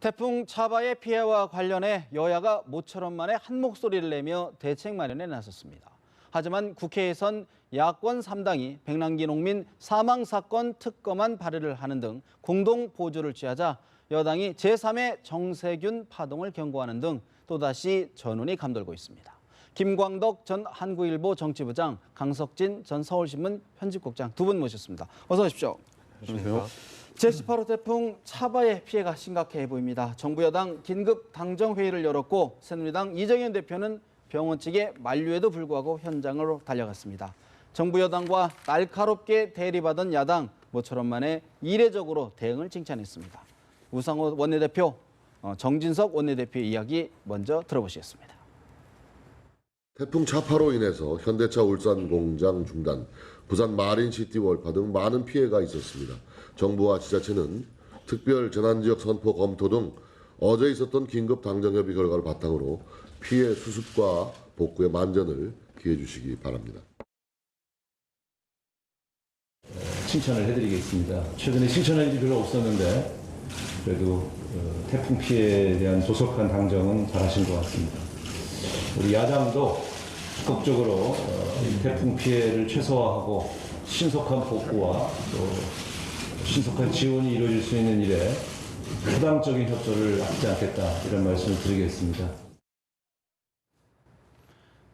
태풍 차바의 피해와 관련해 여야가 모처럼 만에 한 목소리를 내며 대책 마련에 나섰습니다. 하지만 국회에선 야권 3당이 백남기 농민 사망 사건 특검안 발의를 하는 등 공동 보조를 취하자 여당이 제3의 정세균 파동을 경고하는 등 또다시 전운이 감돌고 있습니다. 김광덕 전 한국일보 정치부장, 강석진 전 서울신문 편집국장 두 분 모셨습니다. 어서 오십시오. 안녕하세요. 제18호 태풍 차바의 피해가 심각해 보입니다. 정부 여당 긴급 당정회의를 열었고 새누리당 이정현 대표는 병원 측의 만류에도 불구하고 현장으로 달려갔습니다. 정부 여당과 날카롭게 대립하던 야당 모처럼 만에 이례적으로 대응을 칭찬했습니다. 우상호 원내대표, 정진석 원내대표의 이야기 먼저 들어보시겠습니다. 태풍 차파로 인해서 현대차 울산 공장 중단, 부산 마린시티 월파 등 많은 피해가 있었습니다. 정부와 지자체는 특별 재난지역 선포 검토 등 어제 있었던 긴급 당정협의 결과를 바탕으로 피해 수습과 복구에 만전을 기해 주시기 바랍니다. 칭찬을 해드리겠습니다. 최근에 칭찬할 일이 별로 없었는데 그래도 태풍 피해에 대한 조속한 당정은 잘하신 것 같습니다. 우리 야당도 적극적으로 태풍 피해를 최소화하고 신속한 복구와 또 신속한 지원이 이루어질 수 있는 일에 부당적인 협조를 하지 않겠다 이런 말씀을 드리겠습니다.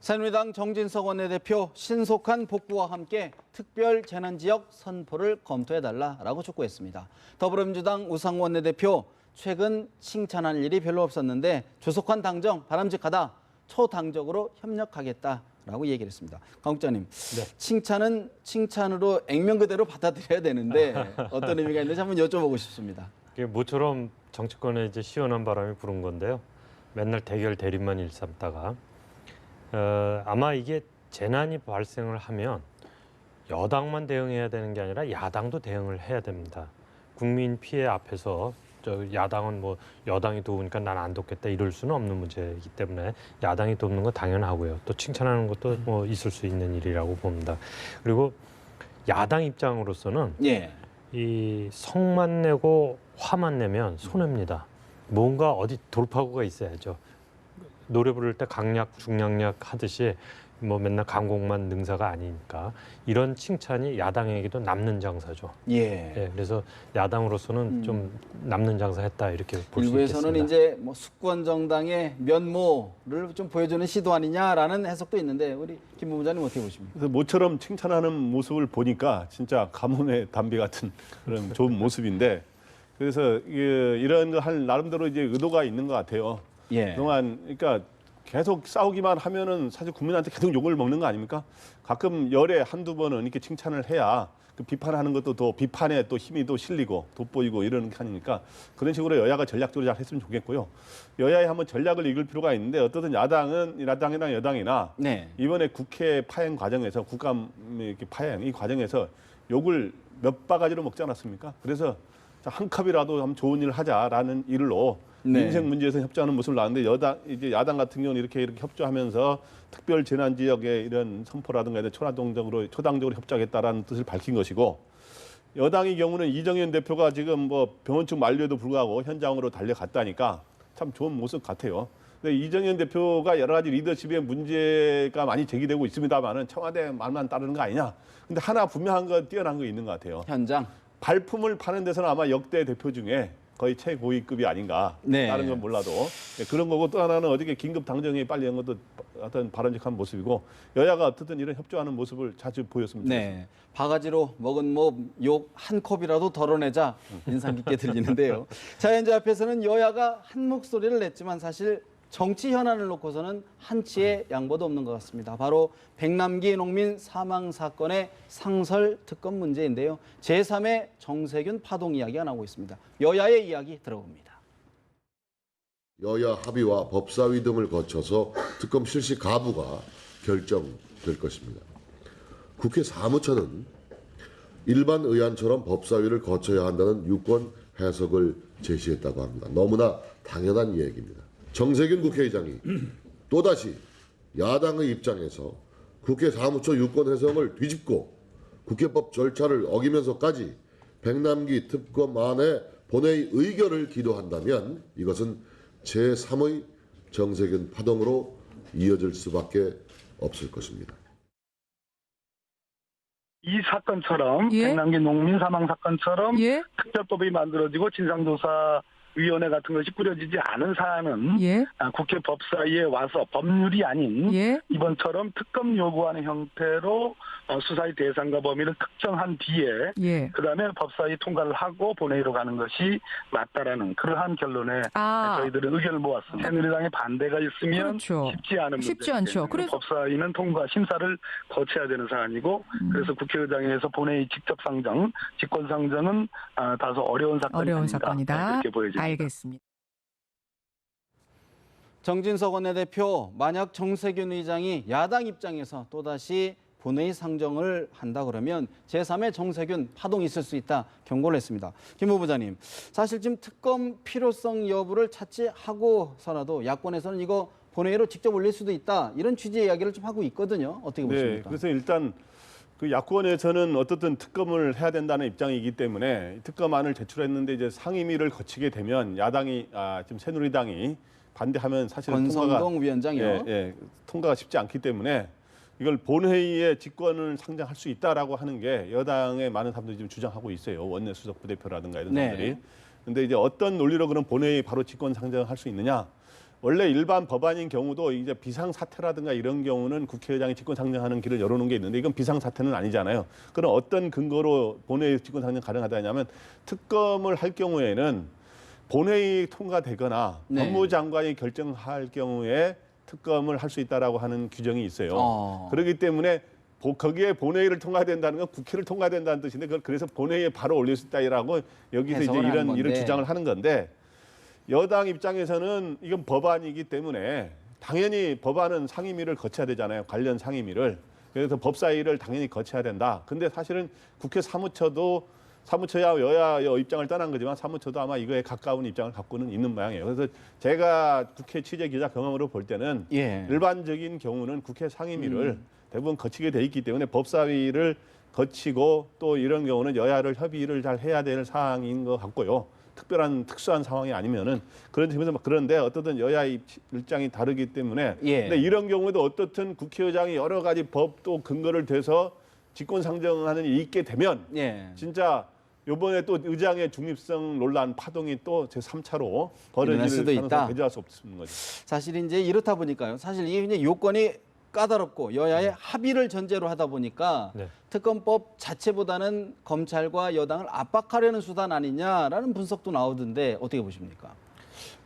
새누리당 정진석 원내대표 신속한 복구와 함께 특별 재난지역 선포를 검토해달라라고 촉구했습니다. 더불어민주당 우상호 원내대표 최근 칭찬할 일이 별로 없었는데 조속한 당정 바람직하다. 초당적으로 협력하겠다라고 얘기를 했습니다. 강 국장님, 네. 칭찬은 칭찬으로 액면 그대로 받아들여야 되는데 어떤 의미가 있는지 한번 여쭤보고 싶습니다. 모처럼 정치권에 이제 시원한 바람이 부는 건데요. 맨날 대결 대립만 일삼다가 아마 이게 재난이 발생을 하면 여당만 대응해야 되는 게 아니라 야당도 대응을 해야 됩니다. 국민 피해 앞에서 야당은 뭐 여당이 도우니까 난 안 돕겠다 이럴 수는 없는 문제이기 때문에 야당이 돕는 건 당연하고요. 또 칭찬하는 것도 뭐 있을 수 있는 일이라고 봅니다. 그리고 야당 입장으로서는 이 성만 내고 화만 내면 손해입니다. 뭔가 어디 돌파구가 있어야죠. 노래 부를 때 강약 중량약 하듯이 뭐 맨날 강곡만 능사가 아니니까 이런 칭찬이 야당에게도 남는 장사죠. 예, 그래서 야당으로서는 좀 남는 장사했다 이렇게 볼 수 있겠습니다. 일부에서는 이제 뭐 수권 정당의 면모를 좀 보여주는 시도 아니냐라는 해석도 있는데 우리 김 본부장님 어떻게 보십니까? 그래서 모처럼 칭찬하는 모습을 보니까 진짜 가뭄의 담비 같은 그런 좋은 모습인데 그래서 이런 거 할 나름대로 이제 의도가 있는 것 같아요. 그동안 그러니까. 계속 싸우기만 하면은 사실 국민한테 계속 욕을 먹는 거 아닙니까? 가끔 열에 한두 번은 이렇게 칭찬을 해야 그 비판하는 것도 더 비판에 또 힘이 또 실리고 돋보이고 이러는 게 아니니까 그런 식으로 여야가 전략적으로 잘 했으면 좋겠고요. 여야에 한번 전략을 읽을 필요가 있는데 어떻든 야당이나 여당이나 이번에 국회 파행 과정에서 국감 이렇게 파행 이 과정에서 욕을 몇 바가지로 먹지 않았습니까? 그래서 한 컵이라도 좀 좋은 일을 하자라는 일로 민생 문제에서 협조하는 모습을 나왔는데 야당 같은 경우는 이렇게 협조하면서 특별 재난 지역의 이런 선포라든가 초당적으로 협조하겠다라는 뜻을 밝힌 것이고 여당의 경우는 이정현 대표가 지금 뭐 병원 측 만류에도 불구하고 현장으로 달려갔다니까 참 좋은 모습 같아요. 근데 이정현 대표가 여러 가지 리더십에 문제가 많이 제기되고 있습니다만은 청와대 말만 따르는 거 아니냐. 근데 하나 분명한 거 뛰어난 거 있는 것 같아요. 현장 발품을 파는 데서는 아마 역대 대표 중에 거의 최고위급이 아닌가. 다른 건 몰라도. 그런 거고 또 하나는 어저께 긴급 당정회의 빨리 한 것도 어떤 바람직한 모습이고 여야가 어떻든 이런 협조하는 모습을 자주 보였으면 좋겠습니다. 바가지로 먹은 욕 한 컵이라도 덜어내자 인상 깊게 들리는데요. 자연재 앞에서는 여야가 한 목소리를 냈지만 사실 정치 현안을 놓고서는 한치의 양보도 없는 것 같습니다. 바로 백남기 농민 사망 사건의 상설 특검 문제인데요. 제3의 정세균 파동 이야기가 나오고 있습니다. 여야의 이야기 들어봅니다. 여야 합의와 법사위 등을 거쳐서 특검 실시 가부가 결정될 것입니다. 국회 사무처는 일반 의안처럼 법사위를 거쳐야 한다는 유권 해석을 제시했다고 합니다. 너무나 당연한 얘기입니다. 정세균 국회의장이 또다시 야당의 입장에서 국회 사무처 유권 해석을 뒤집고 국회법 절차를 어기면서까지 백남기 특검안의 본회의 의결을 기도한다면 이것은 제3의 정세균 파동으로 이어질 수밖에 없을 것입니다. 이 사건처럼 예? 백남기 농민 사망 사건처럼 예? 특별법이 만들어지고 진상조사위원회 같은 것이 꾸려지지 않은 사안은 예? 국회 법사위에 와서 법률이 아닌 예? 이번처럼 특검 요구하는 형태로 수사의 대상과 범위를 특정한 뒤에 예. 그다음에 법사위 통과를 하고 본회의로 가는 것이 맞다라는 그러한 결론에 저희들은 의견을 모았습니다. 새누리당의 반대가 있으면 그렇죠. 쉽지 않은 쉽지 문제이기 않죠. 때문에 그래서 법사위는 통과 심사를 거쳐야 되는 사안이고 그래서 국회의장에서 본회의 직접 상정, 직권 상정은 다소 어려운 사건이다. 이렇게 보여집니다. 알겠습니다. 정진석 원내대표, 만약 정세균 의장이 야당 입장에서 또다시 본회의 상정을 한다 그러면 제3의 정세균 파동이 있을 수 있다 경고를 했습니다. 김 후보자님, 사실 지금 특검 필요성 여부를 차치하고서라도 야권에서는 이거 본회의로 직접 올릴 수도 있다 이런 취지의 이야기를 좀 하고 있거든요. 어떻게 보십니까? 네, 그래서 일단 그 야권에서는 어떻든 특검을 해야 된다는 입장이기 때문에 특검안을 제출했는데 이제 상임위를 거치게 되면 야당이 지금 새누리당이 반대하면 사실은 권성동 위원장이요. 통과가 쉽지 않기 때문에 이걸 본회의에 직권을 상정할 수 있다라고 하는 게 여당의 많은 사람들이 지금 주장하고 있어요. 원내 수석 부대표라든가 이런 사람들이. 근데 이제 어떤 논리로 그런 본회의 바로 직권 상정할 수 있느냐? 원래 일반 법안인 경우도 이제 비상사태라든가 이런 경우는 국회의장이 직권 상정하는 길을 열어놓은 게 있는데 이건 비상사태는 아니잖아요. 그럼 어떤 근거로 본회의 직권 상정 가능하다냐면 특검을 할 경우에는 본회의 통과되거나 법무장관이 결정할 경우에 특검을 할 수 있다라고 하는 규정이 있어요. 그렇기 때문에 거기에 본회의를 통과해야 된다는 건 국회를 통과해야 된다는 뜻인데 그걸 그래서 본회의에 바로 올릴 수 있다라고 여기서 이제 이런 주장을 하는 건데 여당 입장에서는 이건 법안이기 때문에 당연히 법안은 상임위를 거쳐야 되잖아요. 관련 상임위를. 그래서 법사위를 당연히 거쳐야 된다. 근데 사실은 국회 사무처야 여야 입장을 떠난 거지만 사무처도 아마 이거에 가까운 입장을 갖고는 있는 모양이에요. 그래서 제가 국회 취재 기자 경험으로 볼 때는 일반적인 경우는 국회 상임위를 대부분 거치게 돼 있기 때문에 법사위를 거치고 또 이런 경우는 여야를 협의를 잘 해야 될 사항인 것 같고요. 특수한 상황이 아니면은 그런 점에서 그런데 어떻든 여야 입장이 다르기 때문에 근데 이런 경우에도 어떻든 국회의장이 여러 가지 법 또 근거를 대서 직권 상정하는 일이 있게 되면 진짜 이번에 또 의장의 중립성 논란 파동이 또 제3차로 벌어질 수도 있다. 배제할 수 없는 거죠. 사실 이제 이렇다 보니까요. 사실 이게 이제 요건이 까다롭고 여야의 합의를 전제로 하다 보니까 특검법 자체보다는 검찰과 여당을 압박하려는 수단 아니냐라는 분석도 나오던데 어떻게 보십니까?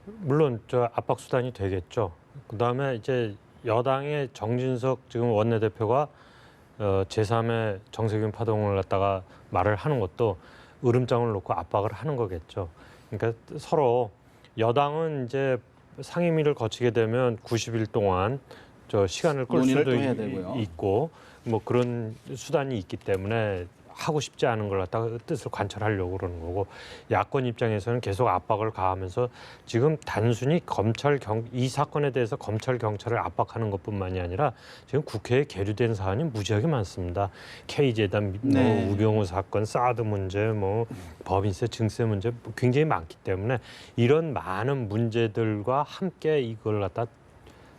물론 저 압박 수단이 되겠죠. 그다음에 이제 여당의 정진석 지금 원내대표가 제3의 정세균 파동을 갖다가 말을 하는 것도 으름장을 놓고 압박을 하는 거겠죠. 그러니까 서로 여당은 이제 상임위를 거치게 되면 90일 동안 저 시간을 끌 수도 있고 뭐 그런 수단이 있기 때문에 하고 싶지 않은 걸 갖다가 뜻을 관철하려고 그러는 거고 야권 입장에서는 계속 압박을 가하면서 지금 단순히 이 사건에 대해서 검찰 경찰을 압박하는 것뿐만이 아니라 지금 국회에 계류된 사안이 무지하게 많습니다. K재단, 우병우 사건, 사드 문제, 뭐 법인세, 증세 문제 굉장히 많기 때문에 이런 많은 문제들과 함께 이걸 갖다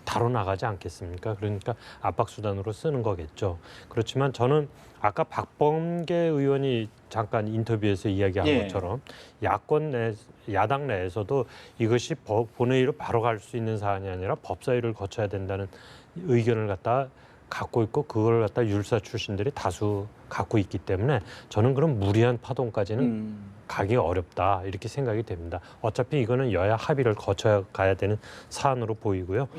다뤄나가지 않겠습니까? 그러니까 압박수단으로 쓰는 거겠죠. 그렇지만 저는 아까 박범계 의원이 잠깐 인터뷰에서 이야기한 것처럼 야당 내에서도 이것이 본회의로 바로 갈 수 있는 사안이 아니라 법사위를 거쳐야 된다는 의견을 갖다 갖고 있고 그걸 갖다 율사 출신들이 다수 갖고 있기 때문에 저는 그런 무리한 파동까지는 가기 어렵다 이렇게 생각이 됩니다. 어차피 이거는 여야 합의를 거쳐야 가야 되는 사안으로 보이고요.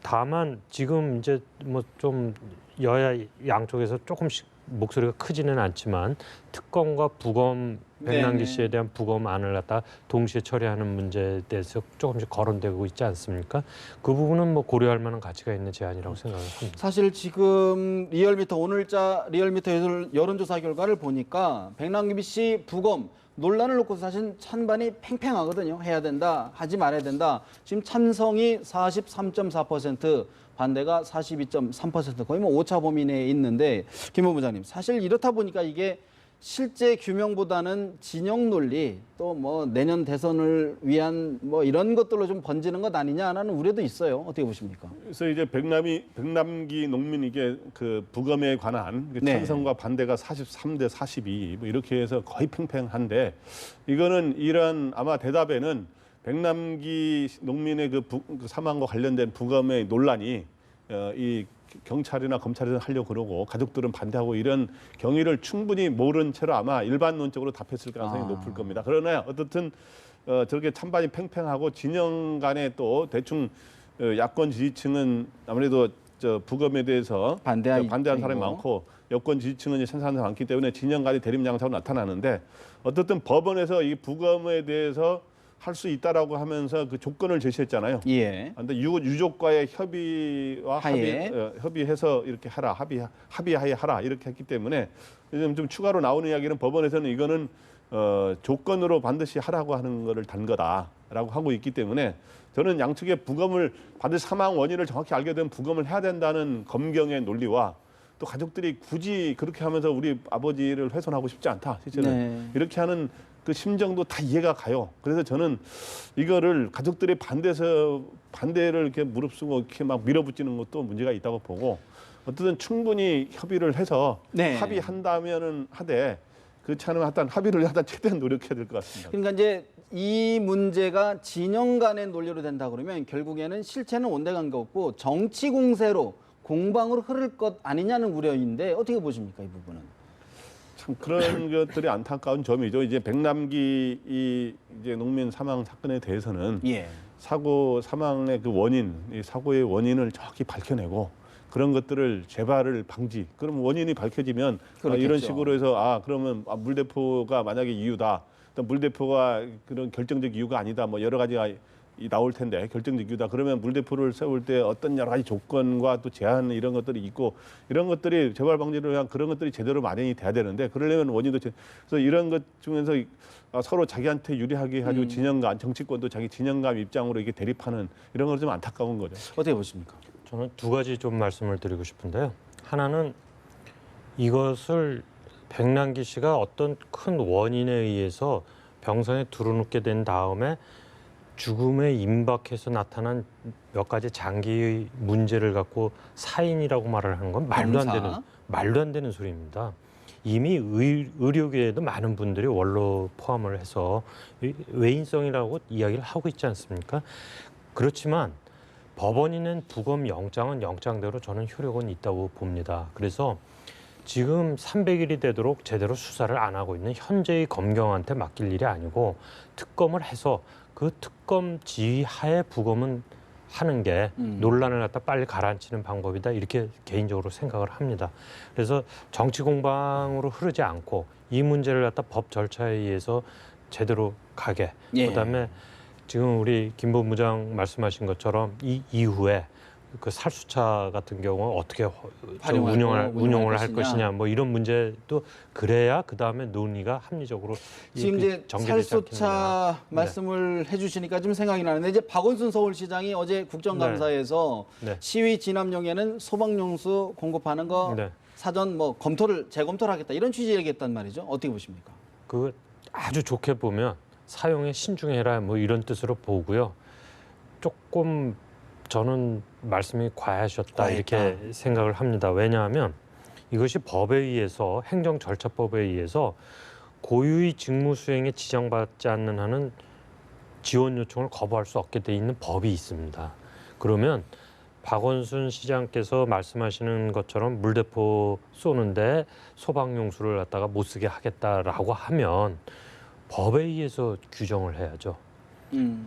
다만 지금 이제 뭐 좀 여야 양쪽에서 조금씩 목소리가 크지는 않지만 특검과 부검 백남기 씨에 대한 부검안을 갖다 동시에 처리하는 문제에 대해서 조금씩 거론되고 있지 않습니까? 그 부분은 뭐 고려할 만한 가치가 있는 제안이라고 생각을 합니다. 사실 지금 리얼미터 오늘자 리얼미터 여론조사 결과를 보니까 백남기 씨 부검 논란을 놓고 사실 찬반이 팽팽하거든요. 해야 된다, 하지 말아야 된다. 지금 찬성이 43.4%, 반대가 42.3% 거의 뭐 오차 범위 내에 있는데 김 후보자님 사실 이렇다 보니까 이게 실제 규명보다는 진영 논리 또 뭐 내년 대선을 위한 뭐 이런 것들로 좀 번지는 것 아니냐라는 우려도 있어요. 어떻게 보십니까? 그래서 이제 백남기 농민 이게 그 부검에 관한 그 네. 찬성과 반대가 43대 42 뭐 이렇게 해서 거의 팽팽한데 이거는 이런 아마 대답에는 백남기 농민의 그 사망과 관련된 부검의 논란이 이 경찰이나 검찰에서 하려고 그러고 가족들은 반대하고 이런 경위를 충분히 모른 채로 아마 일반론적으로 답했을 가능성이 높을 겁니다. 그러나 어떻든 저렇게 찬반이 팽팽하고 진영 간에 또 대충 야권 지지층은 아무래도 저 부검에 대해서 반대하는 사람이 많고 여권 지지층은 이제 찬성하는 사람이 많기 때문에 진영 간의 대립 양상으로 나타나는데 어떻든 법원에서 이 부검에 대해서 할 수 있다라고 하면서 그 조건을 제시했잖아요. 예. 그런데 유족과의 협의와 하에. 협의해서 이렇게 하라, 합의하에 하라 이렇게 했기 때문에 좀 추가로 나오는 이야기는 법원에서는 이거는 조건으로 반드시 하라고 하는 거를 단 거다라고 하고 있기 때문에 저는 양측의 부검을 반드시 사망 원인을 정확히 알게 되면 부검을 해야 된다는 검경의 논리와 또 가족들이 굳이 그렇게 하면서 우리 아버지를 훼손하고 싶지 않다. 실제는 네. 이렇게 하는 그 심정도 다 이해가 가요. 그래서 저는 이거를 가족들이 반대를 이렇게 무릅쓰고 이렇게 막 밀어붙이는 것도 문제가 있다고 보고 어쨌든 충분히 협의를 해서 네. 합의한다면은 하되 그렇지 않으면 하여튼 합의를 하다 최대한 노력해야 될 것 같습니다. 그러니까 이제 이 문제가 진영 간의 논리로 된다 그러면 결국에는 실체는 온데간데 없고 정치 공세로 공방으로 흐를 것 아니냐는 우려인데 어떻게 보십니까, 이 부분은? 참 그런 것들이 안타까운 점이죠. 이제 백남기 이제 농민 사망 사건에 대해서는 예. 사고 사망의 그 원인, 이 사고의 원인을 정확히 밝혀내고 그런 것들을 재발을 방지. 그럼 원인이 밝혀지면 이런 식으로 해서 그러면 물대포가 만약에 이유다. 또 물대포가 그런 결정적 이유가 아니다. 뭐 여러 가지가 나올 텐데 결정적 이유다. 그러면 물대포를 세울 때 어떤 여러 가지 조건과 또 제한 이런 것들이 있고 이런 것들이 재발 방지를 위한 그런 것들이 제대로 마련이 돼야 되는데 그러려면 원인도 그래서 이런 것 중에서 서로 자기한테 유리하게 해가지고 진영감, 정치권도 자기 진영감 입장으로 이게 대립하는 이런 건 좀 안타까운 거죠. 어떻게 보십니까? 저는 두 가지 좀 말씀을 드리고 싶은데요. 하나는 이것을 백남기 씨가 어떤 큰 원인에 의해서 병상에 들어눕게 된 다음에 죽음에 임박해서 나타난 몇 가지 장기의 문제를 갖고 사인이라고 말을 하는 건 말도 안 되는 소리입니다. 이미 의료계에도 많은 분들이 원로 포함을 해서 외인성이라고 이야기를 하고 있지 않습니까? 그렇지만 법원이 낸 부검 영장은 영장대로 저는 효력은 있다고 봅니다. 그래서 지금 300일이 되도록 제대로 수사를 안 하고 있는 현재의 검경한테 맡길 일이 아니고 특검을 해서 그 특검 지휘하에 부검은 하는 게 논란을 갖다 빨리 가라앉히는 방법이다 이렇게 개인적으로 생각을 합니다. 그래서 정치 공방으로 흐르지 않고 이 문제를 갖다 법 절차에 의해서 제대로 가게. 예. 그다음에 지금 우리 김 본부장 말씀하신 것처럼 이 이후에 그 살수차 같은 경우 어떻게 운용을 할 것이냐 뭐 이런 문제도 그래야 그 다음에 논의가 합리적으로 지금 이제 살수차 말씀을 해주시니까 좀 생각이 나는데 이제 박원순 서울시장이 어제 국정감사에서 시위 진압용에는 소방용수 공급하는 거 사전 뭐 재검토를 하겠다 이런 취지 얘기했단 말이죠. 어떻게 보십니까? 그 아주 좋게 보면 사용에 신중해라 뭐 이런 뜻으로 보고요. 조금 저는 말씀이 과하셨다 이렇게 생각을 합니다. 왜냐하면 이것이 법에 의해서 행정 절차법에 의해서 고유의 직무 수행에 지정받지 않는 한은 지원 요청을 거부할 수 없게 돼 있는 법이 있습니다. 그러면 박원순 시장께서 말씀하시는 것처럼 물대포 쏘는데 소방용수를 갖다가 못 쓰게 하겠다라고 하면 법에 의해서 규정을 해야죠.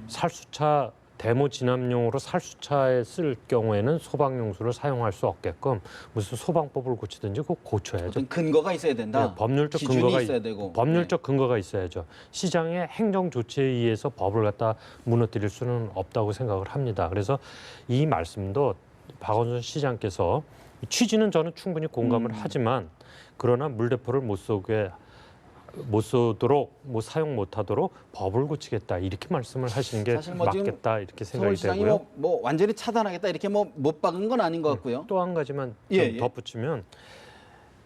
살수차 데모 진압용으로 살수차에 쓸 경우에는 소방용수를 사용할 수 없게끔 무슨 소방법을 고치든지 그거 고쳐야죠. 어떤 근거가 있어야 된다. 네, 법률적 근거가 있어야 되고 법률적 근거가 있어야죠. 시장의 행정 조치에 의해서 법을 갖다 무너뜨릴 수는 없다고 생각을 합니다. 그래서 이 말씀도 박원순 시장께서 취지는 저는 충분히 공감을 하지만 그러나 물대포를 못 쏘도록 사용 못하도록 법을 고치겠다 이렇게 말씀을 하시는 게 맞겠다 이렇게 생각이 서울시장이 되고요. 뭐 완전히 차단하겠다 이렇게 못 박은 건 아닌 것 같고요. 또 한 가지만 좀 덧붙이면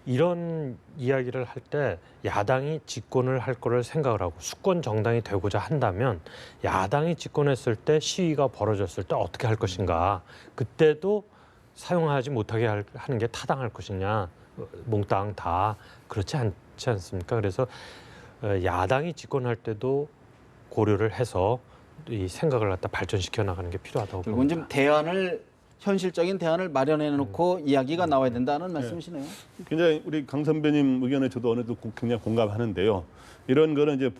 이런 이야기를 할 때 야당이 집권을 할 거를 생각을 하고 수권 정당이 되고자 한다면 야당이 집권했을 때 시위가 벌어졌을 때 어떻게 할 것인가. 그때도 사용하지 못하게 하는 게 타당할 것이냐. 몽땅 다 그렇지 않지 않습니까? 그래서 야당이 집권할 때도 고려를 해서 이 생각을 갖다 발전시켜 나가는 게 필요하다고 결국은 봅니다. 좀 대안을 현실적인 대안을 마련해 놓고 이야기가 나와야 된다는 말씀이시네요. 굉장히 우리 강 선배님 의견에 저도 어느 정도 굉장히 공감하는데요. 이런 거는 이제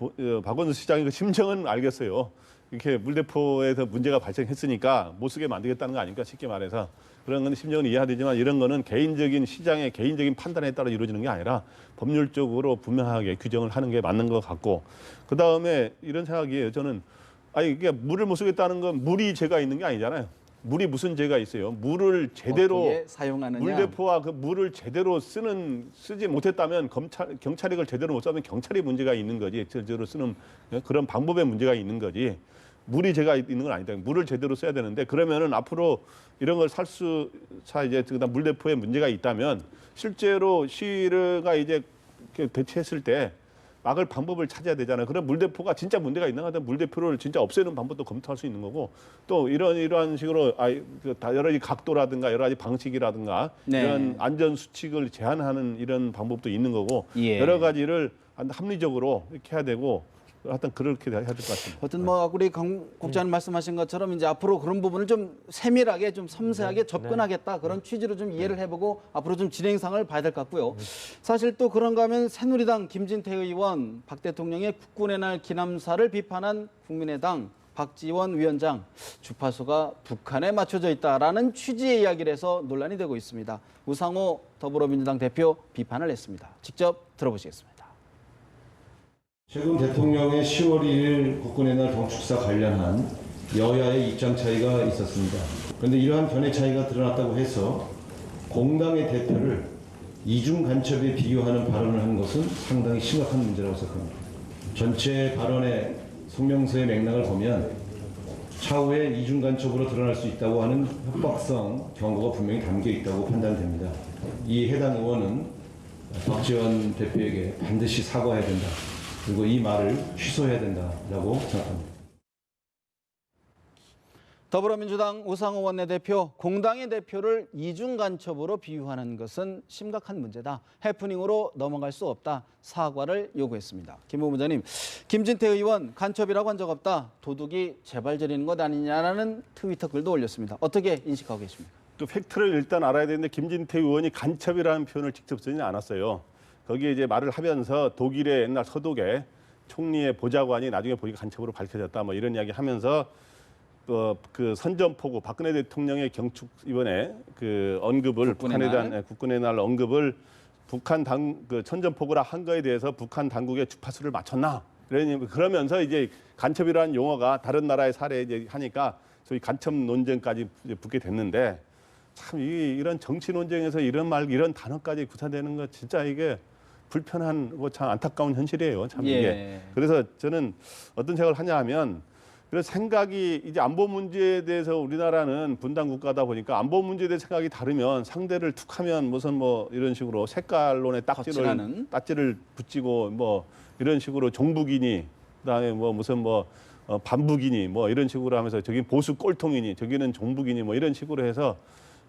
박원순 시장의 그 심정은 알겠어요. 이렇게 물대포에서 문제가 발생했으니까 못 쓰게 만들겠다는 거 아닙니까? 쉽게 말해서. 그런 건 심정은 이해하되지만 이런 거는 개인적인 시장의 개인적인 판단에 따라 이루어지는 게 아니라 법률적으로 분명하게 규정을 하는 게 맞는 것 같고, 그다음에 이런 생각이에요. 저는 아니 이게 물을 못 쓰겠다는 건 물이 죄가 있는 게 아니잖아요. 물이 무슨 죄가 있어요? 물을 제대로 사용하느냐. 물대포와 그 물을 제대로 쓰지 못했다면 경찰이 그걸 제대로 못 쓰면 경찰이 문제가 있는 거지. 제대로 쓰는 그런 방법에 문제가 있는 거지. 물이 죄가 있는 건 아니다. 물을 제대로 써야 되는데, 그러면은 앞으로 이런 걸 이제 그다음 물대포에 문제가 있다면 실제로 시위가 이제 대체했을 때 막을 방법을 찾아야 되잖아요. 그럼 물대포가 진짜 문제가 있나 하면 물대포를 진짜 없애는 방법도 검토할 수 있는 거고, 또 이러한 식으로 여러 가지 각도라든가 여러 가지 방식이라든가 이런 안전 수칙을 제한하는 이런 방법도 있는 거고, 여러 가지를 합리적으로 이렇게 해야 되고, 하여튼 그렇게 해야 될 것 같습니다. 어떤 뭐 우리 강 국장님 말씀하신 것처럼 이제 앞으로 그런 부분을 좀 세밀하게 좀 섬세하게 접근하겠다 그런 취지로 좀 이해를 해보고 앞으로 좀 진행상을 봐야 될 것 같고요. 사실 또 그런가 하면 새누리당 김진태 의원 박 대통령의 국군의 날 기념사를 비판한 국민의당 박지원 위원장 주파수가 북한에 맞춰져 있다라는 취지의 이야기를 해서 논란이 되고 있습니다. 우상호 더불어민주당 대표 비판을 했습니다. 직접 들어보시겠습니다. 최근 대통령의 10월 2일 국군의 날 경축사 관련한 여야의 입장 차이가 있었습니다. 그런데 이러한 견해 차이가 드러났다고 해서 공당의 대표를 이중 간첩에 비유하는 발언을 한 것은 상당히 심각한 문제라고 생각합니다. 전체 발언의 성명서의 맥락을 보면 차후에 이중 간첩으로 드러날 수 있다고 하는 협박성 경고가 분명히 담겨 있다고 판단됩니다. 이 해당 의원은 박지원 대표에게 반드시 사과해야 된다. 그리고 이 말을 취소해야 된다라고 생각합니다. 더불어민주당 우상호 원내대표, 공당의 대표를 이중 간첩으로 비유하는 것은 심각한 문제다. 해프닝으로 넘어갈 수 없다. 사과를 요구했습니다. 김 부부장님, 김진태 의원 간첩이라고 한 적 없다. 도둑이 재발 저리는 것 아니냐라는 트위터 글도 올렸습니다. 어떻게 인식하고 계십니까? 또 팩트를 일단 알아야 되는데 김진태 의원이 간첩이라는 표현을 직접 쓰지는 않았어요. 거기에 이제 말을 하면서 독일의 옛날 서독의 총리의 보좌관이 나중에 보니까 간첩으로 밝혀졌다 뭐 이런 이야기 하면서 그 선전포고 박근혜 대통령의 경축 이번에 그 언급을 국군의 날 언급을 북한 그 선전포고라 한 거에 대해서 북한 당국의 주파수를 맞췄나 그러면서 이제 간첩이라는 용어가 다른 나라의 사례에 이제 하니까 소위 간첩 논쟁까지 붙게 됐는데 참 이런 정치 논쟁에서 이런 단어까지 구사되는 거 진짜 이게 불편한 참 안타까운 현실이에요. 참 이게. 그래서 저는 어떤 생각을 하냐 하면 그래서 생각이 이제 안보 문제에 대해서 우리나라는 분단 국가다 보니까 안보 문제에 대해 생각이 다르면 상대를 툭하면 무슨 뭐 이런 식으로 색깔론에 딱지를 붙이고 뭐 이런 식으로 종북이니 그다음에 뭐 무슨 뭐 반북이니 뭐 이런 식으로 하면서 저기 보수 꼴통이니 저기는 종북이니 뭐 이런 식으로 해서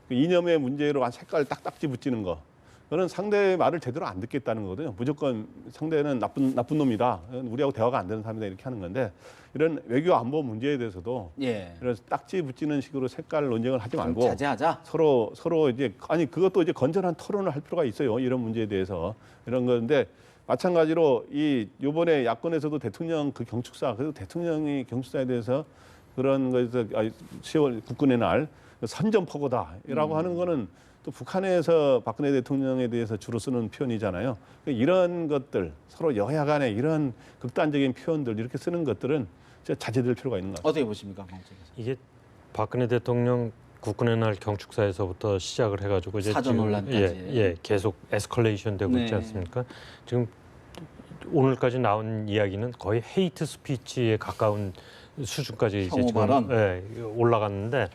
그 이념의 문제로 한 색깔 딱딱지 붙이는 거. 그는 상대의 말을 제대로 안 듣겠다는 거거든요. 무조건 상대는 나쁜 놈이다. 우리하고 대화가 안 되는 사람이다. 이렇게 하는 건데 이런 외교 안보 문제에 대해서도 이런 딱지 붙이는 식으로 색깔 논쟁을 하지 말고 자제하자. 서로 이제 아니 그것도 이제 건전한 토론을 할 필요가 있어요. 이런 문제에 대해서 이런 건데 마찬가지로 이번에 야권에서도 대통령 그 경축사 그래도 대통령이 경축사에 대해서 그런 거에서 10월 국군의 날 선전포고다라고 하는 거는 또 북한에서 박근혜 대통령에 대해서 주로 쓰는 표현이잖아요. 이런 것들 서로 여야 간에 이런 극단적인 표현들 이렇게 쓰는 것들은 진짜 자제될 필요가 있는 것 같아요. 어떻게 보십니까, 강원장께서? 이게 박근혜 대통령 국군의 날 경축사에서부터 시작을 해가지고 이제 사전 논란까지 계속 에스컬레이션 되고 있지 않습니까? 지금 오늘까지 나온 이야기는 거의 헤이트 스피치에 가까운 수준까지 이제 지금 올라갔는데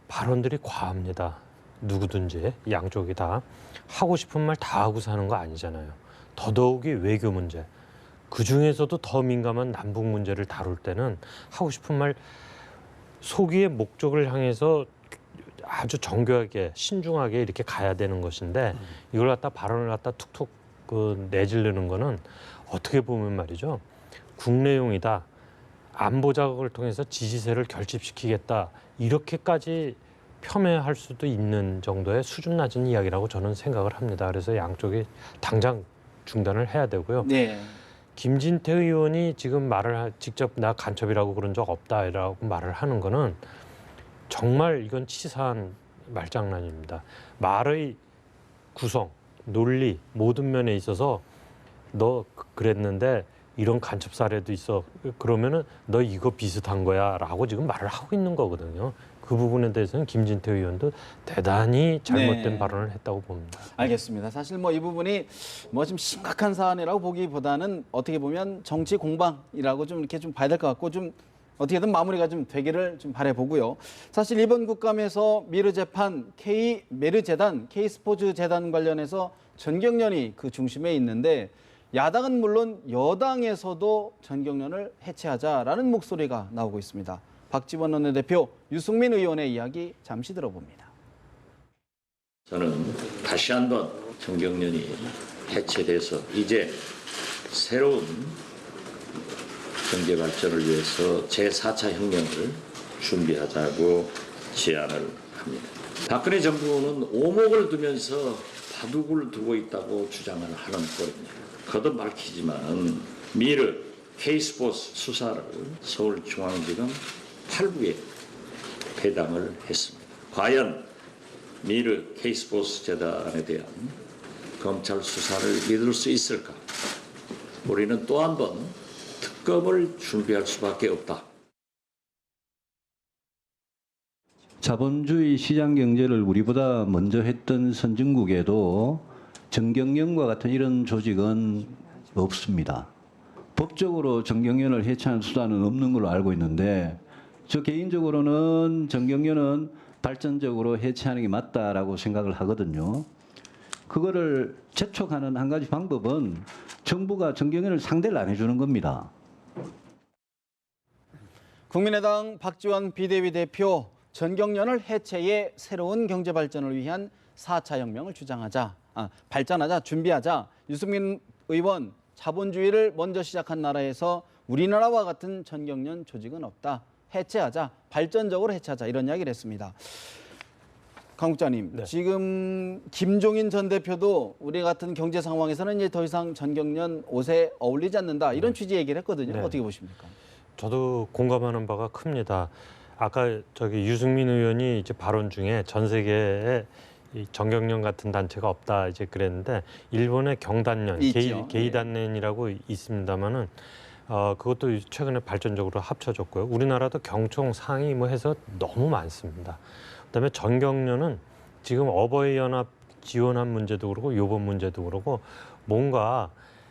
발언들이 과합니다. 누구든지 양쪽이 다 하고 싶은 말 다 하고 사는 거 아니잖아요. 더더욱이 외교 문제. 그중에서도 더 민감한 남북 문제를 다룰 때는 하고 싶은 말 소기의 목적을 향해서 아주 정교하게 신중하게 이렇게 가야 되는 것인데 이걸 갖다 발언을 갖다 툭툭 내지르는 거는 어떻게 보면 말이죠. 국내용이다. 안보 자극을 통해서 지지세를 결집시키겠다. 이렇게까지 폄훼할 수도 있는 정도의 수준 낮은 이야기라고 저는 생각을 합니다. 그래서 양쪽이 당장 중단을 해야 되고요. 네. 김진태 의원이 지금 직접 나 간첩이라고 그런 적 없다라고 말을 하는 거는 정말 이건 치사한 말장난입니다. 말의 구성, 논리 모든 면에 있어서 너 그랬는데 이런 간첩 사례도 있어. 그러면은 너 이거 비슷한 거야라고 지금 말을 하고 있는 거거든요. 그 부분에 대해서는 김진태 의원도 대단히 잘못된 발언을 했다고 봅니다. 알겠습니다. 사실 뭐 이 부분이 뭐 좀 심각한 사안이라고 보기보다는 어떻게 보면 정치 공방이라고 좀 이렇게 좀 봐야 될 것 같고 좀 어떻게든 마무리가 좀 되기를 좀 바라보고요. 사실 이번 국감에서 미르재판, 메르재단, K스포츠재단 관련해서 전경련이 그 중심에 있는데 야당은 물론 여당에서도 전경련을 해체하자라는 목소리가 나오고 있습니다. 박지원 원내대표, 유승민 의원의 이야기 잠시 들어봅니다. 저는 다시 한번 전경련이 해체돼서 이제 새로운 경제 발전을 위해서 제4차 혁명을 준비하자고 제안을 합니다. 박근혜 정부는 오목을 두면서 바둑을 두고 있다고 주장을 하는 꼴입니다. 거듭 밝히지만 미르 K스포츠 수사를 서울중앙지검 8부에 배당을 했습니다. 과연 미르 K스포츠 재단에 대한 검찰 수사를 믿을 수 있을까? 우리는 또 한 번 특검을 준비할 수밖에 없다. 자본주의 시장 경제를 우리보다 먼저 했던 선진국에도 전경련과 같은 이런 조직은 없습니다. 법적으로 전경련을 해체하는 수단은 없는 걸로 알고 있는데 저 개인적으로는 전경련은 발전적으로 해체하는 게 맞다라고 생각을 하거든요. 그거를 재촉하는 한 가지 방법은 정부가 전경련을 상대를 안 해주는 겁니다. 국민의당 박지원 비대위 대표, 전경련을 해체해 새로운 경제 발전을 위한 4차 혁명을 발전하자, 준비하자. 유승민 의원, 자본주의를 먼저 시작한 나라에서 우리나라와 같은 전경련 조직은 없다. 해체하자, 발전적으로 해체하자 이런 이야기를 했습니다. 강 국장님, 네. 지금 김종인 전 대표도 우리 같은 경제 상황에서는 이제 더 이상 전경련 옷에 어울리지 않는다 이런 취지 얘기를 했거든요. 네. 어떻게 보십니까? 저도 공감하는 바가 큽니다. 아까 유승민 의원이 이제 발언 중에 전 세계에 이 전경련 같은 단체가 없다 이제 그랬는데 일본의 경단련, 게이단련이라고 있습니다만은 그것도 최근에 발전적으로 합쳐졌고요. 우리나라도 경총 상위 뭐 해서 너무 많습니다. 그다음에 전경련은 지금 어버이 연합 지원한 문제도 그렇고 이번 문제도 그렇고 뭔가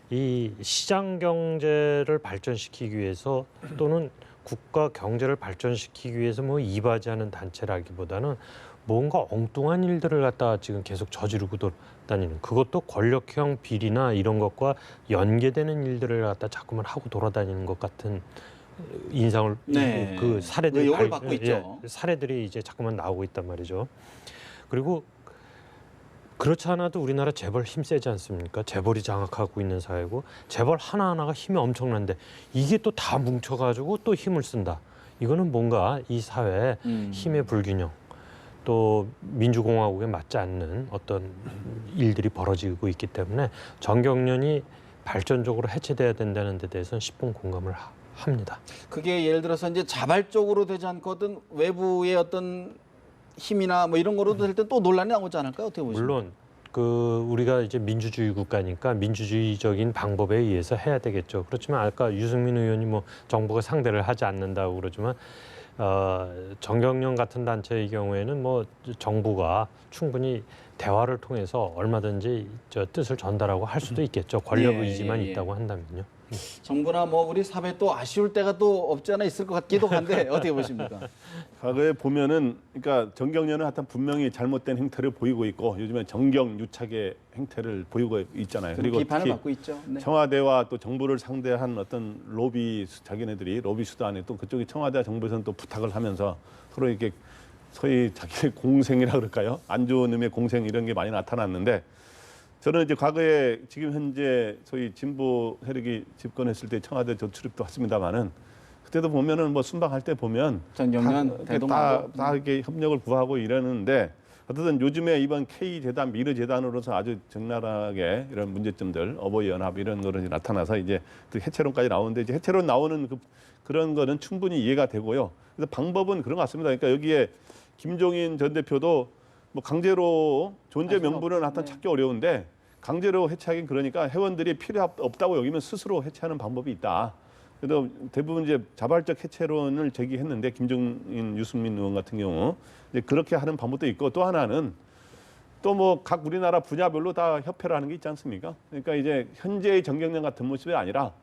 이 시장 경제를 발전시키기 위해서 또는 국가 경제를 발전시키기 위해서 뭐 이바지하는 단체라기보다는 뭔가 엉뚱한 일들을 갖다가 지금 계속 저지르고 다니는 그것도 권력형 비리나 이런 것과 연계되는 일들을 갖다 자꾸만 하고 돌아다니는 것 같은 인상을 그 사례들이 의혹을 받고 있죠. 사례들이 이제 자꾸만 나오고 있단 말이죠. 그리고 그렇지 않아도 우리나라 재벌 힘 세지 않습니까? 재벌이 장악하고 있는 사회고 재벌 하나하나가 힘이 엄청난데 이게 또 다 뭉쳐가지고 또 힘을 쓴다. 이거는 뭔가 이 사회의 힘의 불균형 또 민주공화국에 맞지 않는 어떤 일들이 벌어지고 있기 때문에 전경련이 발전적으로 해체돼야 된다는 데 대해서는 10분 공감을 합니다. 그게 예를 들어서 이제 자발적으로 되지 않거든 외부의 어떤 힘이나 뭐 이런 거로도 될 때 또 논란이 나오지 않을까요? 어떻게 보십니까? 물론 우리가 이제 민주주의 국가니까 민주주의적인 방법에 의해서 해야 되겠죠. 그렇지만 아까 유승민 의원이 뭐 정부가 상대를 하지 않는다고 그러지만 전경련 같은 단체의 경우에는 뭐 정부가 충분히 대화를 통해서 얼마든지 뜻을 전달하고 할 수도 있겠죠. 권력 의지만 있다고 한다면요. 정부나 뭐 우리 사회 또 아쉬울 때가 또 없지 않아 있을 것 같기도 한데 어떻게 보십니까? 과거에 보면은 그러니까 정경련은 하여튼 분명히 잘못된 행태를 보이고 있고 요즘에 정경유착의 행태를 보이고 있잖아요. 그리고 비판을 특히 받고 있죠. 네. 청와대와 또 정부를 상대한 어떤 로비 자기네들이 로비 수단에 또 그쪽이 청와대와 정부에서는 또 부탁을 하면서 서로 이렇게 소위 자기 공생이라 그럴까요? 안 좋은 의미의 공생 이런 게 많이 나타났는데 저는 이제 과거에 지금 현재 소위 진보 세력이 집권했을 때 청와대 저출입도 했습니다만은 그때도 보면은 뭐 순방할 때 보면 전경련 다 이렇게 협력을 구하고 이러는데 어쨌든 요즘에 이번 K 재단 미르 재단으로서 아주 적나라하게 이런 문제점들 어버이 연합 이런 거는 나타나서 이제 또 해체론까지 나오는데 이제 해체론 나오는 그런 거는 충분히 이해가 되고요. 그래서 방법은 그런 것 같습니다. 그러니까 여기에 김종인 전 대표도 뭐 강제로 존재 명분은 하여튼 찾기 어려운데 강제로 해체하긴 그러니까 회원들이 필요 없다고 여기면 스스로 해체하는 방법이 있다. 그래도 대부분 이제 자발적 해체론을 제기했는데 김종인, 유승민 의원 같은 경우 이제 그렇게 하는 방법도 있고 또 하나는 또 뭐 각 우리나라 분야별로 다 협회를 하는 게 있지 않습니까? 그러니까 이제 현재의 정경련 같은 모습이 아니라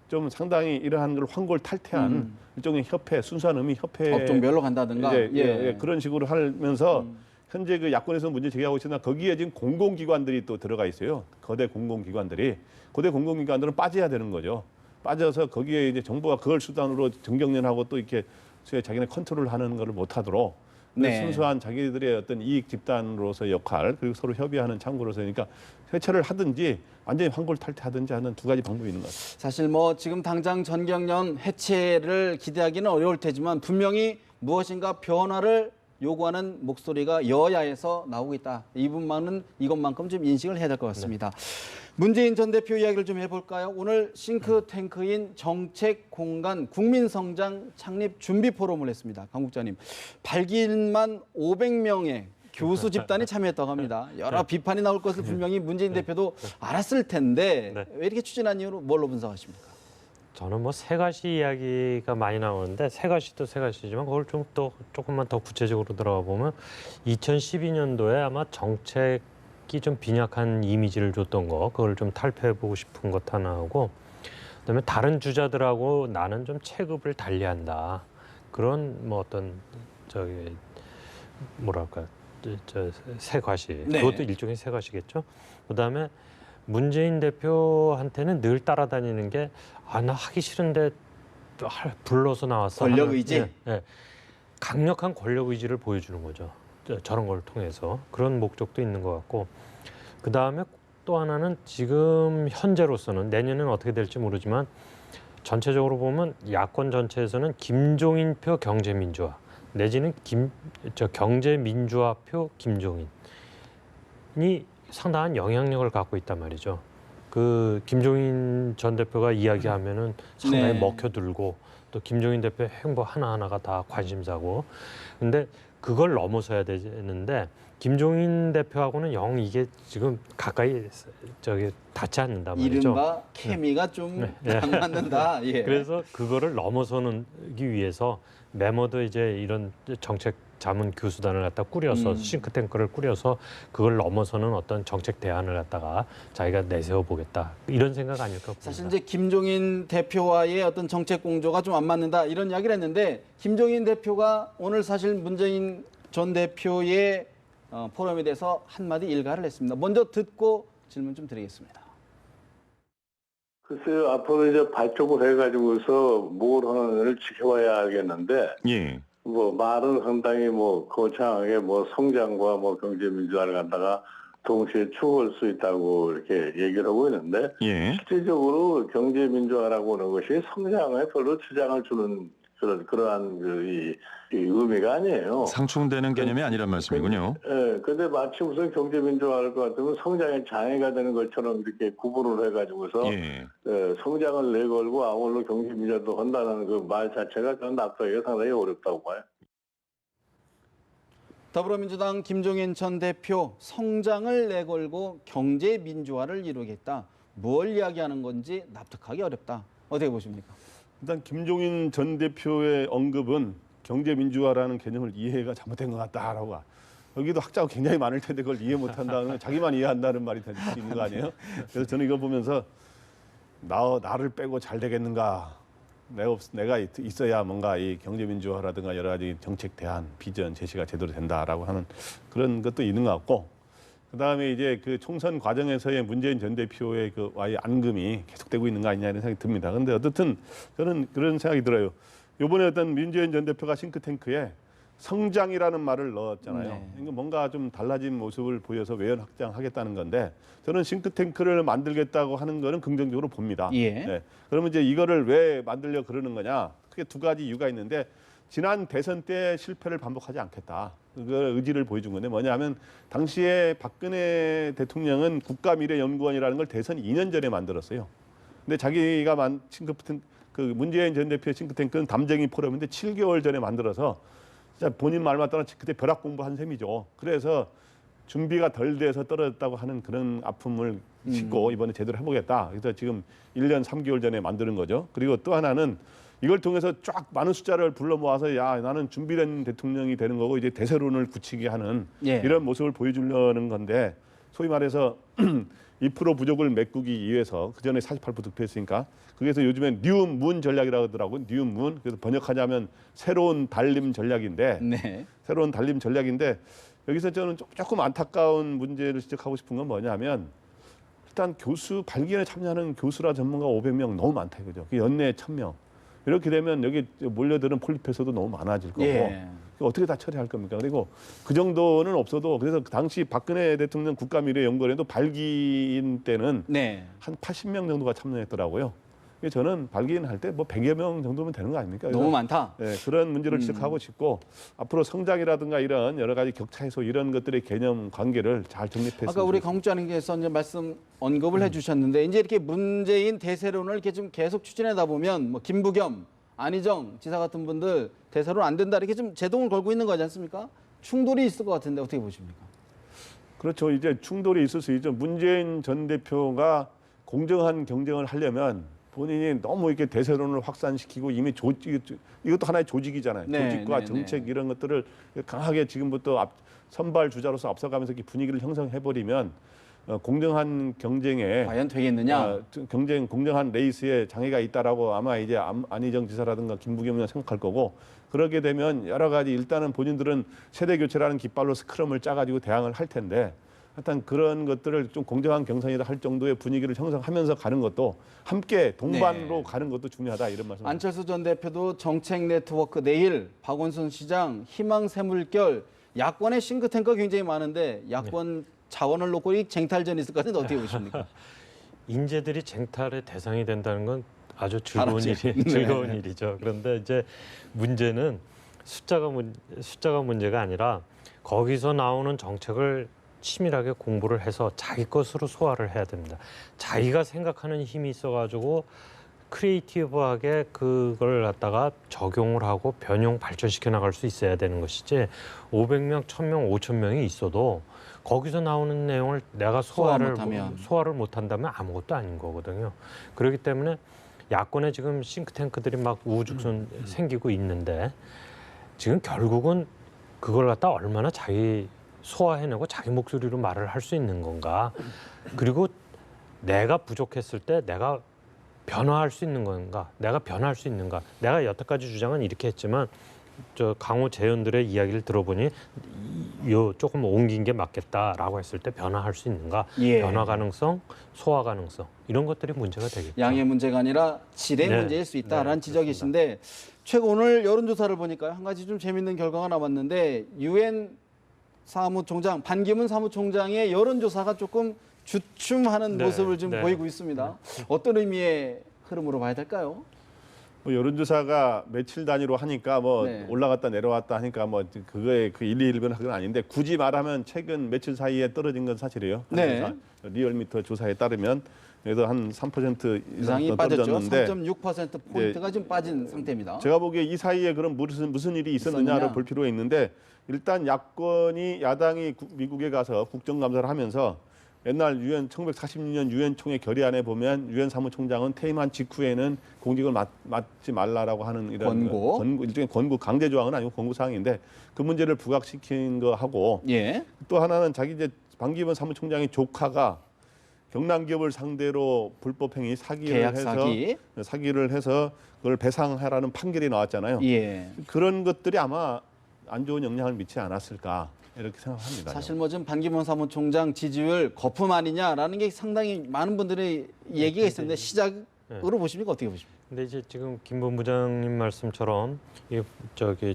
좀 상당히 이러한 걸 환골탈태한 일종의 협회, 순수한 의미 협회 업종별로 간다든가 이제 그런 식으로 하면서 현재 그 야권에서 문제 제기하고 있으나 거기에 지금 공공기관들이 또 들어가 있어요. 거대 공공기관들이 거대 공공기관들은 빠져야 되는 거죠. 빠져서 거기에 이제 정부가 그걸 수단으로 정경련하고 또 이렇게 자기네 컨트롤하는 걸 못하도록 순수한 자기들의 어떤 이익 집단으로서 역할 그리고 서로 협의하는 창구로서 그러니까 해체를 하든지 완전히 환골탈태하든지 하는 두 가지 방법이 있는 것 같아요. 사실 뭐 지금 당장 전경련 해체를 기대하기는 어려울 테지만 분명히 무엇인가 변화를 요구하는 목소리가 여야에서 나오고 있다. 이것만큼 좀 인식을 해야 될 것 같습니다. 문재인 전 대표 이야기를 좀 해볼까요? 오늘 싱크탱크인 정책공간 국민성장 창립 준비 포럼을 했습니다. 강 국장님, 발기일만 500명의 교수 집단이 참여했다고 합니다. 여러 비판이 나올 것을 분명히 문재인 대표도 알았을 텐데 왜 이렇게 추진한 이유로 뭘로 분석하십니까? 저는 뭐 세 가지 이야기가 많이 나오는데 세 가지도 세 가지지만 그걸 좀 또 조금만 더 구체적으로 들어가 보면 2012년도에 아마 정책이 좀 빈약한 이미지를 줬던 거 그걸 좀 탈피해보고 싶은 것 하나하고 그다음에 다른 주자들하고 나는 좀 체급을 달리한다 그런 뭐 어떤 저기 뭐랄까 저 세 가지 그것도 일종의 세 가지겠죠. 그다음에 문재인 대표한테는 늘 따라다니는 게 나 하기 싫은데 불러서 나왔어. 권력 의지? 강력한 권력 의지를 보여주는 거죠. 저런 걸 통해서. 그런 목적도 있는 것 같고 그다음에 또 하나는 지금 현재로서는 내년은 어떻게 될지 모르지만 전체적으로 보면 야권 전체에서는 김종인표 경제민주화 내지는 경제민주화표 김종인이 상당한 영향력을 갖고 있단 말이죠. 그 김종인 전 대표가 이야기하면은 상당히 먹혀들고 또 김종인 대표의 행보 하나하나가 다 관심사고. 근데 그걸 넘어서야 되는데 김종인 대표하고는 영 이게 지금 가까이 닿지 않는단 말이죠. 이른바 케미가 좀 안 맞는다. 그래서 그거를 넘어서기 위해서 메모도 이제 이런 정책 자문 교수단을 갖다 꾸려서 싱크탱크를 꾸려서 그걸 넘어서는 어떤 정책 대안을 갖다가 자기가 내세워 보겠다 이런 생각 아닐까 봅니다. 사실 이제 김종인 대표와의 어떤 정책 공조가 좀 안 맞는다 이런 이야기를 했는데 김종인 대표가 오늘 사실 문재인 전 대표의 포럼에 대해서 한마디 일가를 했습니다. 먼저 듣고 질문 좀 드리겠습니다. 글쎄요, 앞으로 이제 발족을 해가지고서 뭘 하는지를 지켜봐야 알겠는데, 뭐 말은 상당히 뭐 거창하게 뭐 성장과 뭐 경제 민주화를 갖다가 동시에 추구할 수 있다고 이렇게 얘기를 하고 있는데, 실질적으로 경제 민주화라고 하는 것이 성장에 별로 지장을 주는 그러한 이 의미가 아니에요. 상충되는 개념이 아니란 말씀이군요. 근데 마치 무슨 경제 민주화할 것 같으면 성장에 장애가 되는 것처럼 이렇게 구분을 해가지고서 성장을 내걸고 아울러 경제 민주화도 한다는 그 말 자체가 저는 납득하기가 상당히 어렵다고 봐요. 더불어민주당 김종인 전 대표 성장을 내걸고 경제 민주화를 이루겠다. 뭘 이야기하는 건지 납득하기 어렵다. 어떻게 보십니까? 일단 김종인 전 대표의 언급은 경제 민주화라는 개념을 이해가 잘못된 것 같다라고. 여기도 학자가 굉장히 많을 텐데 그걸 이해 못한다는 자기만 이해한다는 말이 될 수 있는 거 아니에요? 그래서 저는 이걸 보면서 나를 빼고 잘 되겠는가? 내가 있어야 뭔가 이 경제민주화라든가 여러 가지 정책 대안, 비전 제시가 제대로 된다라고 하는 그런 것도 있는 것 같고, 그다음에 이제 그 총선 과정에서의 문재인 전 대표의 그 와의 앙금이 계속되고 있는 거 아니냐 이런 생각이 듭니다. 그런데 어떻든 저는 그런 생각이 들어요. 이번에 어떤 문재인 전 대표가 싱크탱크에 성장이라는 말을 넣었잖아요. 네. 그러니까 뭔가 좀 달라진 모습을 보여서 외연 확장하겠다는 건데, 저는 싱크탱크를 만들겠다고 하는 거는 긍정적으로 봅니다. 예. 네. 그러면 이제 이거를 왜 만들려 그러는 거냐? 크게 두 가지 이유가 있는데, 지난 대선 때 실패를 반복하지 않겠다. 그 의지를 보여준 건데, 뭐냐면 당시에 박근혜 대통령은 국가미래연구원이라는 걸 대선 2년 전에 만들었어요. 근데 자기가 그 문재인 전 대표의 싱크탱크는 담쟁이 포럼인데 7개월 전에 만들어서 진짜 본인 말 맞다나 그때 벼락 공부한 셈이죠. 그래서 준비가 덜 돼서 떨어졌다고 하는 그런 아픔을 싣고 이번에 제대로 해보겠다. 그래서 지금 1년 3개월 전에 만드는 거죠. 그리고 또 하나는 이걸 통해서 쫙 많은 숫자를 불러 모아서 야, 나는 준비된 대통령이 되는 거고 이제 대세론을 굳히게 하는 이런 모습을 보여주려는 건데, 소위 말해서 2% 부족을 메꾸기 위해서 그전에 48% 득표했으니까, 그래서 요즘엔 뉴문 전략이라고 하더라고요. 뉴문. 그래서 번역하자면 새로운 달림 전략인데, 새로운 달림 전략인데, 여기서 저는 조금 안타까운 문제를 지적하고 싶은 건 뭐냐면, 일단 발기에 참여하는 교수라 전문가 500명 너무 많다 이거죠. 연내에 1000명. 이렇게 되면 여기 몰려드는 폴리페서도 너무 많아질 거고, 어떻게 다 처리할 겁니까? 그리고 그 정도는 없어도, 그래서 당시 박근혜 대통령 국가미래연구원에도 발기인 때는 한 80명 정도가 참여했더라고요. 저는 발기인 할 때 뭐 100여 명 정도면 되는 거 아닙니까? 너무 많다. 네, 그런 문제를 지적하고 싶고, 앞으로 성장이라든가 이런 여러 가지 격차 해소 이런 것들의 개념 관계를 잘 정립했으면 아까 우리 강국장님께서 이제 말씀 언급을 해주셨는데, 이제 이렇게 문재인 대세론을 이렇게 좀 계속 추진하다 보면 뭐 김부겸, 안희정 지사 같은 분들 대세론 안 된다 이렇게 좀 제동을 걸고 있는 거지 않습니까? 충돌이 있을 것 같은데 어떻게 보십니까? 그렇죠. 이제 충돌이 있을 수 있죠. 문재인 전 대표가 공정한 경쟁을 하려면 본인이 너무 이렇게 대세론을 확산시키고 이미 이것도 하나의 조직이잖아요. 조직과 정책 이런 것들을 강하게 지금부터 선발 주자로서 앞서가면서 이렇게 분위기를 형성해버리면 공정한 경쟁에 과연 되겠느냐? 공정한 레이스에 장애가 있다라고 아마 이제 안희정 지사라든가 김부겸이 생각할 거고, 그러게 되면 여러 가지 일단은 본인들은 세대 교체라는 깃발로 스크럼을 짜가지고 대항을 할 텐데, 하여튼 그런 것들을 좀 공정한 경선이다 할 정도의 분위기를 형성하면서 가는 것도 함께 동반으로 가는 것도 중요하다 이런 말씀. 안철수 전 대표도 정책 네트워크 내일, 박원순 시장 희망샘물결, 야권의 싱크탱크가 굉장히 많은데 야권 자원을 놓고 이 쟁탈전이 있을 것 같은데 어떻게 보십니까? 인재들이 쟁탈의 대상이 된다는 건 아주 즐거운 일이죠. 그런데 이제 문제는 숫자가 문제가 아니라 거기서 나오는 정책을 치밀하게 공부를 해서 자기 것으로 소화를 해야 됩니다. 자기가 생각하는 힘이 있어가지고 크리에이티브하게 그걸 갖다가 적용을 하고 변형 발전시켜 나갈 수 있어야 되는 것이지, 500명, 1000명, 5000명이 있어도 거기서 나오는 내용을 내가 소화를 못한다면 아무것도 아닌 거거든요. 그렇기 때문에 야권에 지금 싱크탱크들이 막 우후죽순 생기고 있는데, 지금 결국은 그걸 갖다 얼마나 자기 소화해내고 자기 목소리로 말을 할 수 있는 건가, 그리고 내가 부족했을 때 내가 변화할 수 있는 건가, 내가 변화할 수 있는가. 내가 여태까지 주장은 이렇게 했지만 저 강호 재연들의 이야기를 들어보니 조금 옮긴 게 맞겠다라고 했을 때 변화할 수 있는가, 변화 가능성, 소화 가능성, 이런 것들이 문제가 되겠죠. 양의 문제가 아니라 질의 문제일 수 있다라는 지적이신데, 최근 오늘 여론조사를 보니까 한 가지 좀 재밌는 결과가 나왔는데, UN 사무총장 반기문 사무총장의 여론조사가 조금 주춤하는 모습을 좀 보이고 있습니다. 어떤 의미의 흐름으로 봐야 될까요? 뭐 여론조사가 며칠 단위로 하니까 뭐 올라갔다 내려왔다 하니까 뭐 그거에 그 일일비는 그건 아닌데, 굳이 말하면 최근 며칠 사이에 떨어진 건 사실이에요. 리얼미터 조사에 따르면 그래서 한 3% 이상이 빠졌죠. 떨어졌는데 3.6% 포인트가 좀 빠진 상태입니다. 제가 보기에 이 사이에 그럼 무슨 일이 있었느냐를 볼 필요가 있는데, 일단 야당이 미국에 가서 국정감사를 하면서 옛날 1946년 유엔 총회 결의안에 보면 유엔 사무총장은 퇴임한 직후에는 공직을 맡지 말라라고 하는 이런 권고, 일종의 권고, 강제 조항은 아니고 권고 사항인데, 그 문제를 부각시킨 거 하고, 또 하나는 자기 이제 반기문 사무총장의 조카가 경남기업을 상대로 불법행위 계약 사기를 해서 그걸 배상하라는 판결이 나왔잖아요. 예. 그런 것들이 아마 안 좋은 영향을 미치지 않았을까 이렇게 생각합니다. 사실 뭐 지금 반기문 사무총장 지지율 거품 아니냐라는 게 상당히 많은 분들의 얘기가 있었는데 시작으로 보십니까? 어떻게 보십니까? 근데 이제 지금 김 본부장님 말씀처럼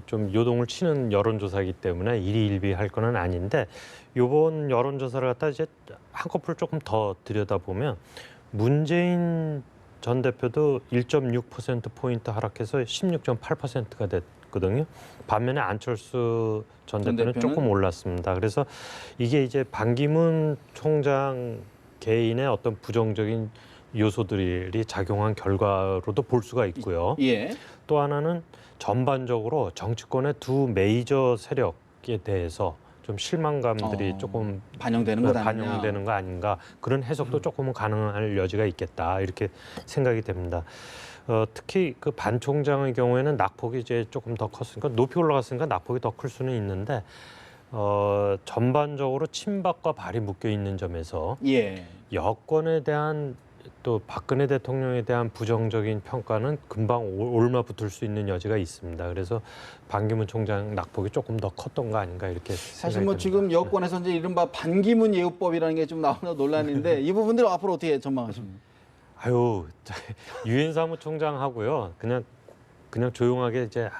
좀 요동을 치는 여론조사이기 때문에 일희일비할 거는 아닌데 이번 여론조사를 갖다 이제 한꺼풀 조금 더 들여다보면 문재인 전 대표도 1.6%포인트 하락해서 16.8%가 됐거든요. 반면에 안철수 전 대표는 조금 올랐습니다. 그래서 이게 이제 반기문 총장 개인의 어떤 부정적인 요소들이 작용한 결과로도 볼 수가 있고요. 예. 또 하나는 전반적으로 정치권의 두 메이저 세력에 대해서 좀 실망감들이 조금 반영되는 거 아닌가 그런 해석도 조금은 가능할 여지가 있겠다 이렇게 생각이 됩니다. 특히 그 반 총장의 경우에는 낙폭이 이제 조금 더 컸으니까 높이 올라갔으니까 낙폭이 더 클 수는 있는데 전반적으로 친박과 발이 묶여 있는 점에서 여권에 대한 또 박근혜 대통령에 대한 부정적인 평가는 금방 올마붙을 수 있는 여지가 있습니다. 그래서 반기문 총장 낙폭이 조금 더 컸던 거 아닌가 이렇게 사실 뭐 생각이 지금 듭니다. 여권에서 이제 이른바 반기문 예우법이라는 게 좀 나오는 논란인데 이 부분들 앞으로 어떻게 전망하십니까? 유엔 사무총장하고요. 그냥 조용하게 이제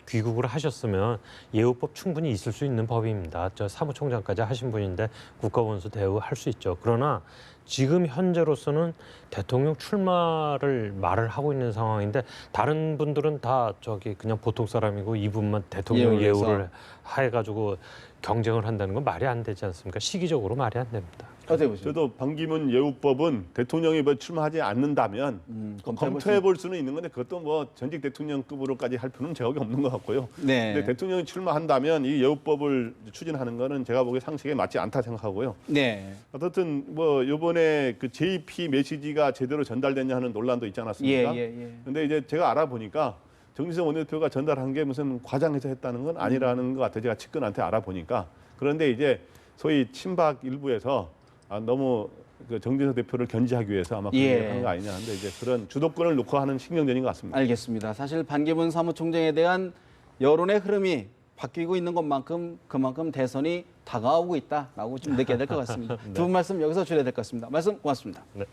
귀국을 하셨으면 예우법 충분히 있을 수 있는 법입니다. 저 사무총장까지 하신 분인데 국가원수 대우할 수 있죠. 그러나 지금 현재로서는 대통령 출마를 말을 하고 있는 상황인데 다른 분들은 다 그냥 보통 사람이고 이분만 대통령 예우를 해가지고 경쟁을 한다는 건 말이 안 되지 않습니까? 시기적으로 말이 안 됩니다. 어떻게 보십니까? 저도 반기문 예우법은 대통령이 출마하지 않는다면 검토해 볼 수는 있는 건데 그것도 뭐 전직 대통령급으로까지 할 필요는 제각이 없는 것 같고요. 네. 근데 대통령이 출마한다면 이 예우법을 추진하는 거는 제가 보기에 상식에 맞지 않다 생각하고요. 네. 어떻든 뭐 이번에 그 JP 메시지가 제대로 전달됐냐 하는 논란도 있지 않았습니까? 근데 이제 제가 알아보니까 정진석 원내대표가 전달한 게 무슨 과장해서 했다는 건 아니라는 것 같아요. 제가 측근한테 알아보니까. 그런데 이제 소위 친박 일부에서 너무 그 정진석 대표를 견제하기 위해서 아마 그렇게 한 거 아니냐 하는데 이제 그런 주도권을 놓고 하는 신경전인 것 같습니다. 알겠습니다. 사실 반기문 사무총장에 대한 여론의 흐름이 바뀌고 있는 것만큼 그만큼 대선이 다가오고 있다라고 좀 느껴야 될 것 같습니다. 두 분 말씀 여기서 줄여야 될 것 같습니다. 말씀 고맙습니다. 네.